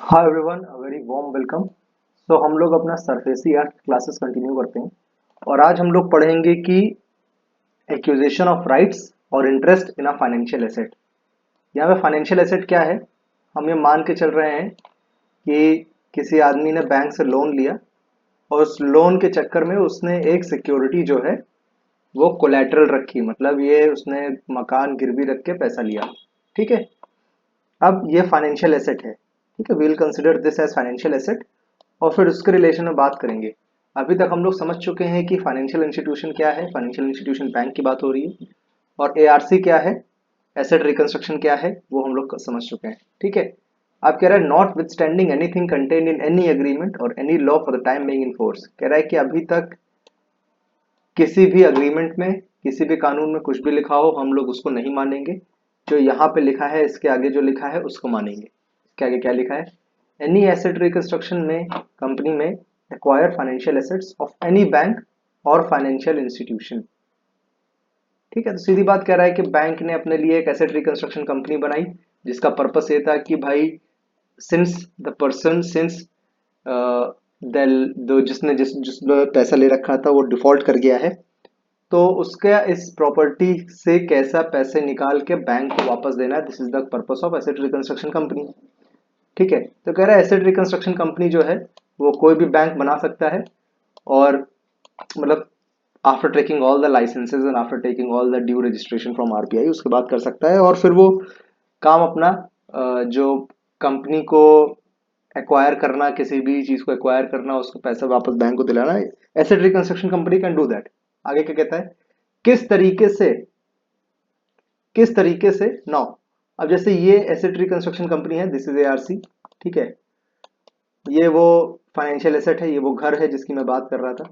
Hi everyone, very warm welcome. हम लोग अपना सरफेसी आर्ट क्लासेस कंटिन्यू करते हैं और आज हम लोग पढ़ेंगे कि acquisition of rights or interest in a financial asset. यहाँ पे फाइनेंशियल एसेट क्या है? हम ये मान के चल रहे हैं कि किसी आदमी ने बैंक से लोन लिया और उस लोन के चक्कर में उसने एक सिक्योरिटी जो है वो कोलैटरल रखी, मतलब ये उसने मकान गिरवी रख के पैसा लिया। ठीक है, अब ये फाइनेंशियल एसेट है। ठीक है, we will consider this as financial asset और फिर उसके रिलेशन में बात करेंगे। अभी तक हम लोग समझ चुके हैं कि फाइनेंशियल इंस्टीट्यूशन क्या है। फाइनेंशियल इंस्टीट्यूशन बैंक की बात हो रही है। और एआरसी क्या है, एसेट रिकंस्ट्रक्शन क्या है, वो हम लोग समझ चुके हैं। ठीक है, अब कह रहा है notwithstanding anything contained in any agreement or any law for the time being in force. कह रहा है कि अभी तक किसी भी अग्रीमेंट में, किसी भी कानून में कुछ भी लिखा हो हम लोग उसको नहीं मानेंगे। जो यहाँ पे लिखा है इसके आगे जो लिखा है उसको मानेंगे। इसके आगे क्या लिखा है? एनी एसेट रिकंस्ट्रक्शन में कंपनी में acquire financial assets of any bank और फाइनेंशियल इंस्टीट्यूशन। ठीक है, तो सीधी बात कह रहा है कि बैंक ने अपने लिए एक एसेट रिकंस्ट्रक्शन कंपनी बनाई जिसका पर्पस ये था कि भाई सिंस द पर्सन सिंस दो जिसने जिसने पैसा ले रखा था वो डिफॉल्ट कर गया है, तो उसका इस प्रॉपर्टी से कैसा पैसे निकाल के बैंक को वापस देना है। This is the purpose of asset reconstruction company. ठीक है, तो कह रहा है एसेट रिकंस्ट्रक्शन कंपनी जो है वो कोई भी बैंक बना सकता है और मतलब after taking all the licenses and after taking all the due registration from RBI उसके बाद कर सकता है और फिर वो काम अपना जो कंपनी को एक्वायर करना, किसी भी चीज को एक्वायर करना, उसको पैसा वापस बैंक को दिलाना, asset reconstruction company can do that. आगे क्या कहता है? किस तरीके से, किस तरीके से नाउ, अब जैसे ये एसेट रिकंस्ट्रक्शन कंपनी है, दिस इज एआरसी। ठीक है, ये वो फाइनेंशियल एसेट है, ये वो घर है जिसकी मैं बात कर रहा था।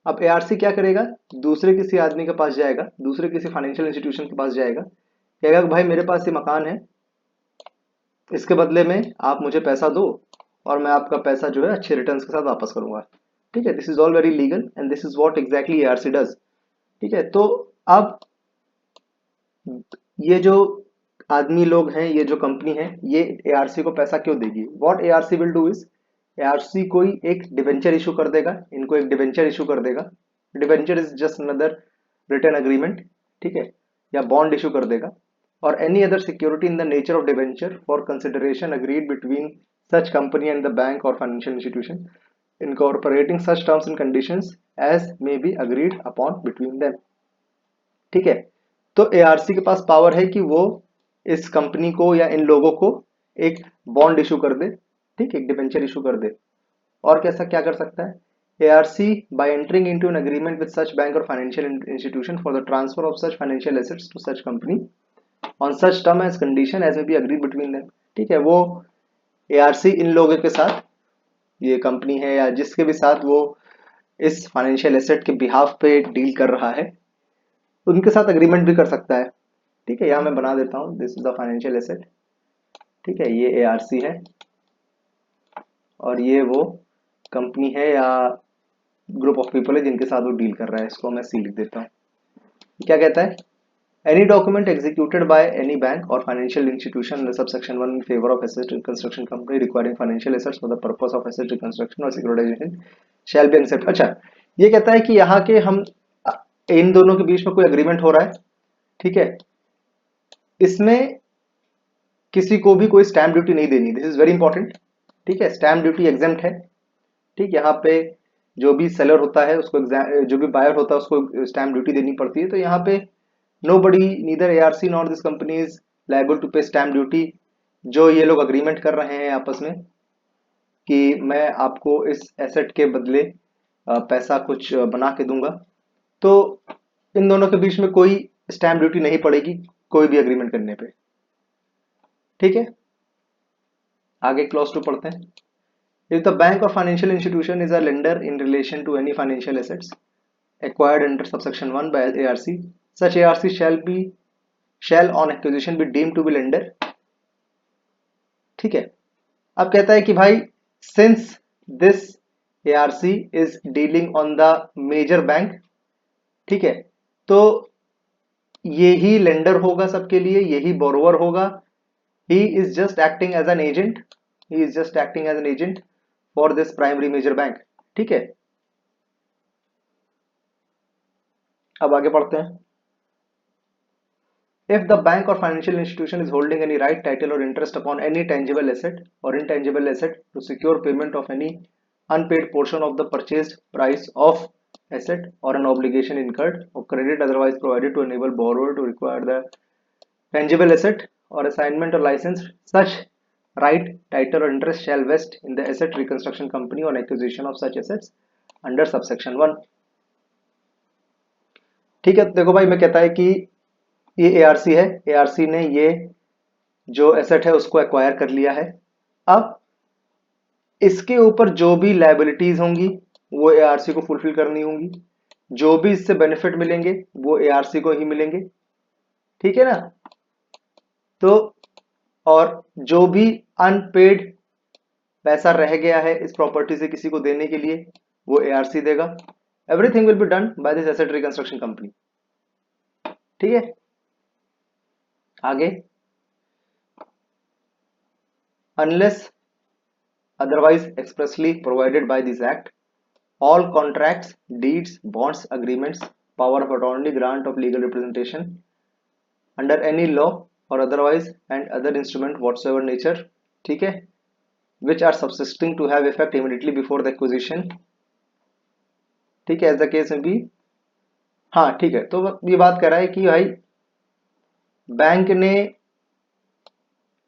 अब एआरसी क्या करेगा? दूसरे किसी आदमी के पास जाएगा, दूसरे किसी फाइनेंशियल इंस्टीट्यूशन के पास जाएगा, कहेगा कि भाई मेरे पास ये मकान है, इसके बदले में आप मुझे पैसा दो और मैं आपका पैसा जो है अच्छे रिटर्न्स के साथ वापस करूंगा। ठीक है, this is all very legal and this is what exactly ARC does. ठीक है, तो अब ये जो आदमी लोग हैं, ये जो कंपनी है, ये एआरसी को पैसा क्यों देगी? What ARC will do is, ARC कोई एक डिबेंचर इशू कर देगा, इनको एक डिबेंचर इशू कर देगा। Debenture is just another return agreement. ठीक है, या बॉन्ड इशू कर देगा और any other security in the nature of debenture for consideration agreed between such company and the bank or financial institution incorporating such terms and conditions as may be agreed upon between them। ठीक है, तो ARC के पास power है कि वो इस company को या इन लोगों को एक बॉन्ड इशू कर दे। ठीक है, एक डिबेंचर इशू कर दे। और कैसा क्या कर सकता है? ARC by entering into an agreement with such bank और financial institution for the transfer of such financial assets to such company on such term as condition as may be agreed between them. ठीक है, वो ARC इन लोगों के साथ, ये company है या जिसके भी साथ वो इस फाइनेंशियल एसेट के बिहाफ पे डील कर रहा है, उनके साथ अग्रीमेंट भी कर सकता है। ठीक है, यहाँ मैं बना देता हूँ, this is the financial asset. ठीक है, ये एआरसी है और ये वो कंपनी है या ग्रुप ऑफ पीपल है जिनके साथ वो डील कर रहा है। इसको मैं सी लिख देता हूँ। क्या कहता है? Any document executed by any bank और financial institution subsection 1 in favour of asset reconstruction company requiring financial assets for the purpose of asset reconstruction or securitisation shall be except. अच्छा, ये कहता है कि यहाँ के हम इन दोनों के बीच में कोई अग्रीमेंट हो रहा है। ठीक है, इसमें किसी को भी कोई स्टैम्प ड्यूटी नहीं देनी, दिस इज वेरी इंपॉर्टेंट। ठीक है, स्टैम्प ड्यूटी एग्जेम्प्ट है। ठीक, यहाँ पे जो भी सेलर होता है उसको जो भी बायर होता है उसको स्टैम्प ड्यूटी देनी पड़ती है। तो यहाँ पे nobody neither ARC not this company is liable to pay stamp duty. जो ये लोग अग्रीमेंट कर रहे हैं आपस में कि मैं आपको इस एसेट के बदले पैसा कुछ बना के दूंगा, तो इन दोनों के बीच में कोई स्टैम्प ड्यूटी नहीं पड़ेगी कोई भी एग्रीमेंट करने पे। ठीक है, आगे क्लॉज 2 पढ़ते हैं। इफ द बैंक और financial institution is a lender in relation to any financial assets acquired under subsection 1 by ARC, such ARC shall on acquisition be deemed to be lender। ठीक है, अब कहता है कि भाई since this ARC is dealing on the major bank, ठीक है, तो यही लेंडर होगा सबके लिए, यही बोरोवर होगा। He is just acting as an agent. He is just acting as an agent for this primary major bank. ठीक है, अब आगे पढ़ते हैं। If the bank or financial institution is holding any right, title, or interest upon any tangible asset or intangible asset to secure payment of any unpaid portion of the purchased price of asset or an obligation incurred or credit otherwise provided to enable borrower to require the tangible asset or assignment or license, such right, title, or interest shall vest in the asset reconstruction company on acquisition of such assets under subsection 1। ठीक है, देखो भाई मैं कहता है कि ये ARC है, एआरसी ने ये जो एसेट है उसको एक्वायर कर लिया है। अब इसके ऊपर जो भी लायबिलिटीज होंगी वो एआरसी को फुलफिल करनी होंगी, जो भी इससे बेनिफिट मिलेंगे वो एआरसी को ही मिलेंगे। ठीक है ना, तो और जो भी अनपेड पैसा रह गया है इस प्रॉपर्टी से किसी को देने के लिए वो एआरसी देगा। Everything will be done by this asset reconstruction company. ठीक है, आगे, unless otherwise expressly provided by this act, all contracts, deeds, bonds, agreements, power of attorney, grant of legal representation under any law or otherwise and other instrument whatsoever nature, ठीक है, which are subsisting to have effect immediately before the acquisition, ठीक है, as the case में भी। हाँ ठीक है, तो ये बात कर रहा है कि भाई बैंक ने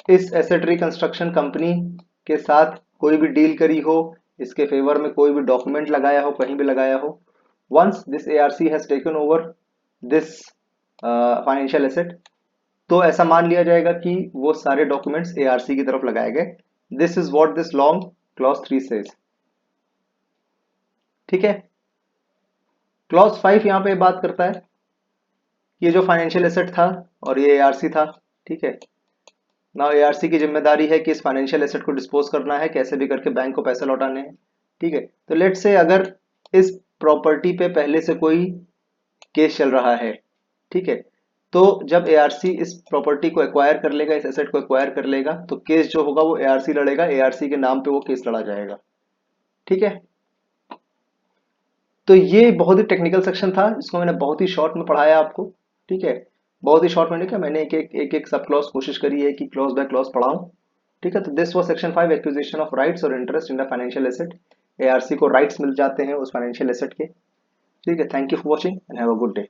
इस एसेट रिकंस्ट्रक्शन कंपनी के साथ कोई भी डील करी हो, इसके फेवर में कोई भी डॉक्यूमेंट लगाया हो, कहीं भी लगाया हो, once this ARC has taken over this financial asset, तो ऐसा मान लिया जाएगा कि वो सारे डॉक्यूमेंट्स एआरसी की तरफ लगाए गए। This is what this long clause 3 says. ठीक है, क्लॉज 5 यहां पे बात करता है कि ये जो फाइनेंशियल एसेट था और ये एआरसी था। ठीक है, नाउ एआरसी की जिम्मेदारी है कि इस फाइनेंशियल एसेट को डिस्पोज करना है, कैसे भी करके बैंक को पैसे लौटाने हैं। ठीक है, तो लेट्स से अगर इस प्रॉपर्टी पे पहले से कोई केस चल रहा है, ठीक है, तो जब एआरसी इस प्रॉपर्टी को एक्वायर कर लेगा, इस एसेट को एक्वायर कर लेगा, तो केस जो होगा वो एआरसी लड़ेगा, एआरसी के नाम पे वो केस लड़ा जाएगा। ठीक है, तो ये बहुत ही टेक्निकल सेक्शन था जिसको मैंने बहुत ही शॉर्ट में पढ़ाया आपको। ठीक है, बहुत ही शॉर्ट में क्या, मैंने एक सब क्लॉज कोशिश करी है कि क्लॉज बाय क्लॉज पढ़ाऊं। ठीक है, तो this was section 5, acquisition of rights or interest in the financial asset. ARC को राइट्स मिल जाते हैं उस फाइनेंशियल एसेट के। ठीक है, thank you for watching and have a good day.